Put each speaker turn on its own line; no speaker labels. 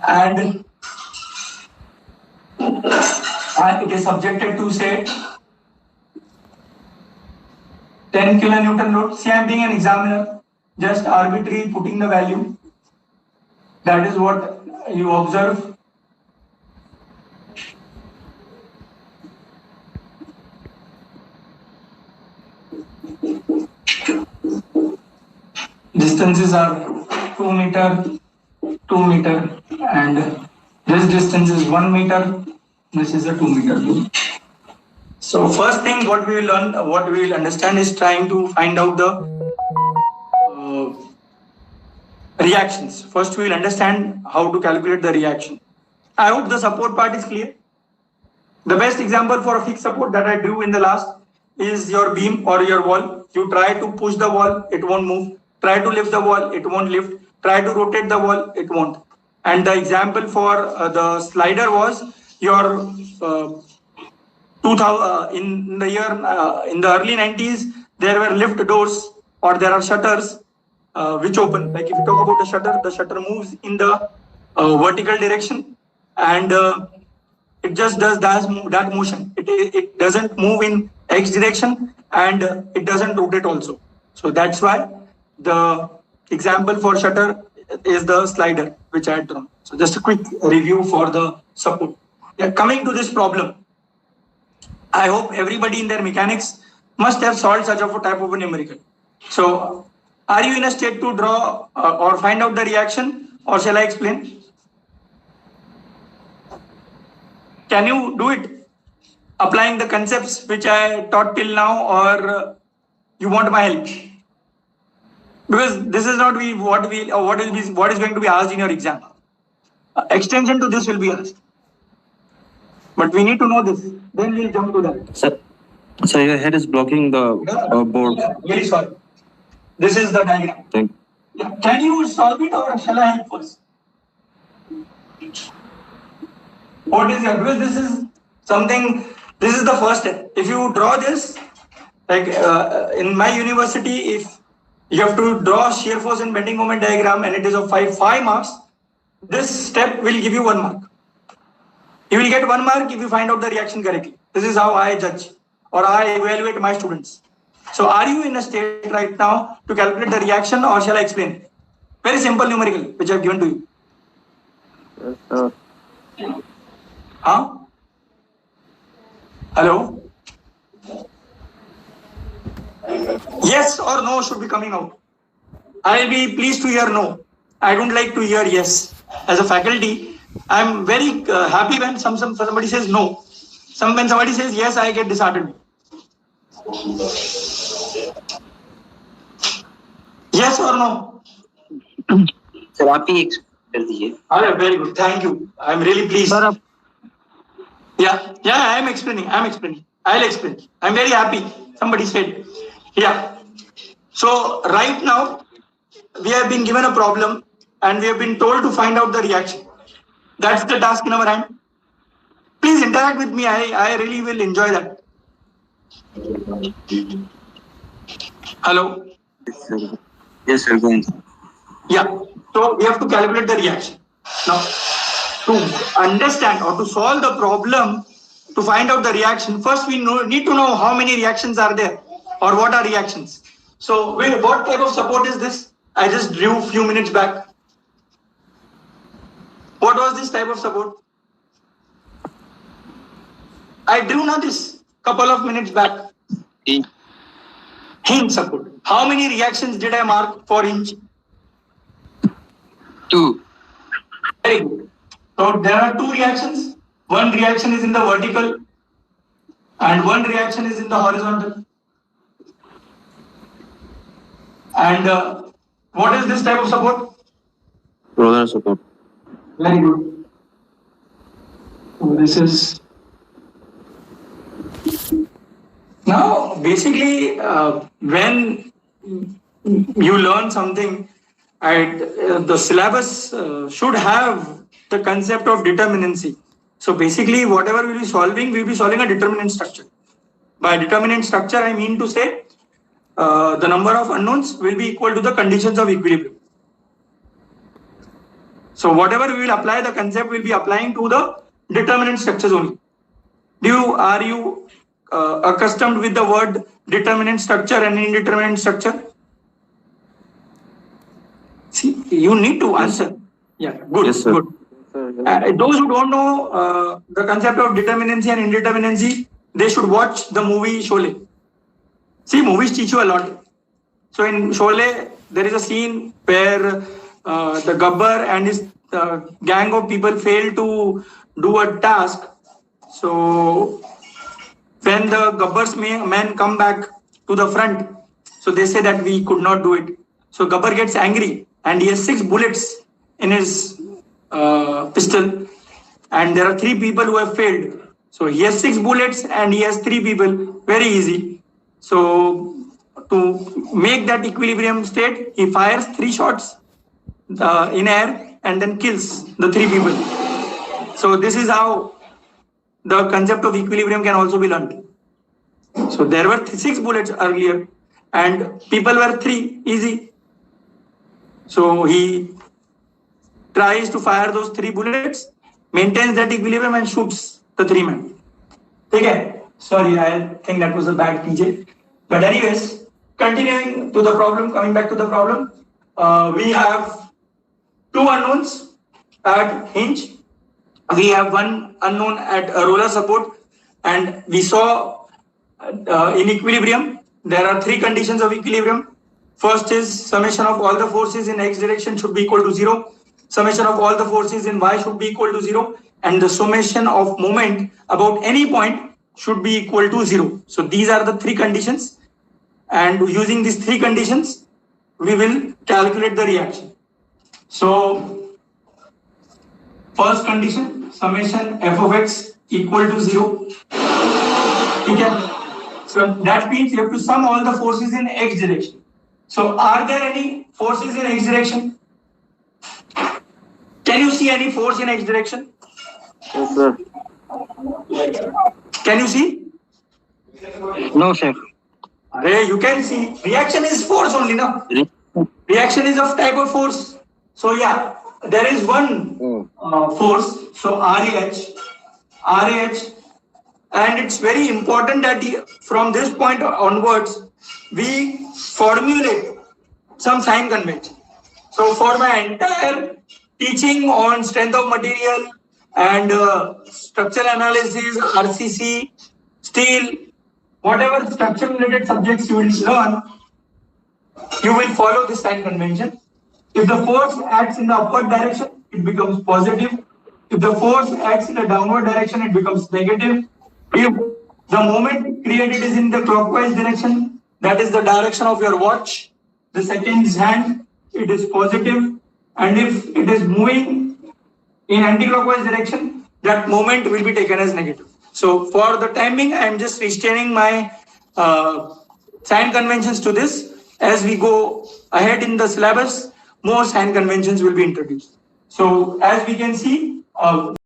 and it is subjected to say 10 kilonewton load. See, I am being an examiner, just arbitrary putting the value. That is what you observe. Distances are 2 meter, 2 meter, and this distance is 1 meter. This is a 2 meter loop. So first thing what we will learn, what we will understand is trying to find out the reactions. First we will understand how to calculate the reaction. I hope the support part is clear. The best example for a fixed support that I drew in the last is your beam or your wall. You try to push the wall, it won't move. Try to lift the wall, it won't lift. Try to rotate the wall, it won't. And the example for the slider was your 2000 in the year in the early 90s there were lift doors or there are shutters which open. Like if you talk about the shutter moves in the vertical direction, and it just does that motion. It doesn't move in X direction, and it doesn't rotate also. So that's why the example for shutter is the slider which I had drawn. So just a quick review for the support. Yeah, coming to this problem, I hope everybody in their mechanics must have solved such of a type of a numerical. So are you in a state to draw or find out the reaction, or shall I explain? Can you do it applying the concepts which I taught till now, or you want my help? Because this is not what is going to be asked in your exam. Extension to this will be asked. But we need to know this. Then we'll jump to that.
Sir, your head is blocking the board.
Very sorry. This is the diagram.
Thank
you. Can you solve it, or shall I help first? What is your? Because this is something. This is the first step. If you draw this, like in my university, if you have to draw shear force and bending moment diagram, and it is of 5 marks, this step will give you 1 mark. You will get 1 mark if you find out the reaction correctly. This is how I judge or I evaluate my students. So are you in a state right now to calculate the reaction, or shall I explain? Very simple numerical which I have given to you.
Yes,
Huh? Hello? Yes or no should be coming out. I'll be pleased to hear no. I don't like to hear yes. As a faculty, I'm very happy when somebody says no. When somebody says yes, I get disheartened. Yes or no?
Sir, आप ही कर दीजिए.
Very good. Thank you. I'm really pleased. Yeah, I am explaining. I'll explain. I'm very happy. Somebody said. Yeah. So right now, we have been given a problem and we have been told to find out the reaction. That's the task in our hand. Please interact with me. I really will enjoy that. Hello?
Yes, sir. Go on.
Yeah. So we have to calculate the reaction. Now, to understand or to solve the problem, to find out the reaction, first we need to know how many reactions are there or what are reactions. So what type of support is this? I just drew a few minutes back. What was this type of support? I drew now this couple of minutes back. Hinge support. How many reactions did I mark for hinge?
2.
Very good. So there are 2 reactions. One reaction is in the vertical and one reaction is in the horizontal. And what is this type of support?
Roller support.
Very good. So this is now basically when you learn something, the syllabus should have the concept of determinancy. So basically whatever we'll be solving a determinant structure. By determinant structure, I mean to say the number of unknowns will be equal to the conditions of equilibrium. So whatever we will apply, the concept will be applying to the determinant structures only. Are you accustomed with the word determinant structure and indeterminate structure? See, you need to answer. Yeah, good,
Yes, sir.
good. Those who don't know the concept of determinacy and indeterminacy, they should watch the movie Sholay. See, movies teach you a lot. So in Sholay, there is a scene where the Gabbar and his gang of people fail to do a task. So when the Gabbar's men come back to the front, so they say that we could not do it. So Gabbar gets angry and he has 6 bullets in his pistol, and there are 3 people who have failed. So he has 6 bullets and he has 3 people. Very easy. So to make that equilibrium state, he fires 3 shots in air and then kills the 3 people. So this is how the concept of equilibrium can also be learned. So there were 6 bullets earlier and people were 3, easy. So he tries to fire those 3 bullets, maintains that equilibrium and shoots the 3 men. Okay, sorry, I think that was a bad PJ. But anyways, continuing to the problem, coming back to the problem, we have 2 unknowns at hinge. We have 1 unknown at a roller support, and we saw in equilibrium, there are 3 conditions of equilibrium. First is summation of all the forces in x direction should be equal to 0. Summation of all the forces in y should be equal to 0. And the summation of moment about any point should be equal to 0. So these are the 3 conditions. And using these 3 conditions, we will calculate the reaction. So first condition, summation f of x equal to 0. Okay. So that means you have to sum all the forces in x direction. So are there any forces in x direction? Can you see any force in x direction?
Yes, sir.
Can you see?
No, sir.
You can see. Reaction is force only, no? Reaction is of type of force. So yeah, there is one force. So RAH, and it's very important that from this point onwards, we formulate some sign convention. So for my entire teaching on strength of material and structural analysis, RCC, steel, whatever structure related subjects you will learn, you will follow this sign convention. If the force acts in the upward direction, it becomes positive. If the force acts in the downward direction, it becomes negative. If the moment created is in the clockwise direction, that is the direction of your watch, the seconds hand, it is positive. And if it is moving in anti-clockwise direction, that moment will be taken as negative. So for the time being, I am just restraining my sign conventions to this. As we go ahead in the syllabus, more sign conventions will be introduced. So as we can see,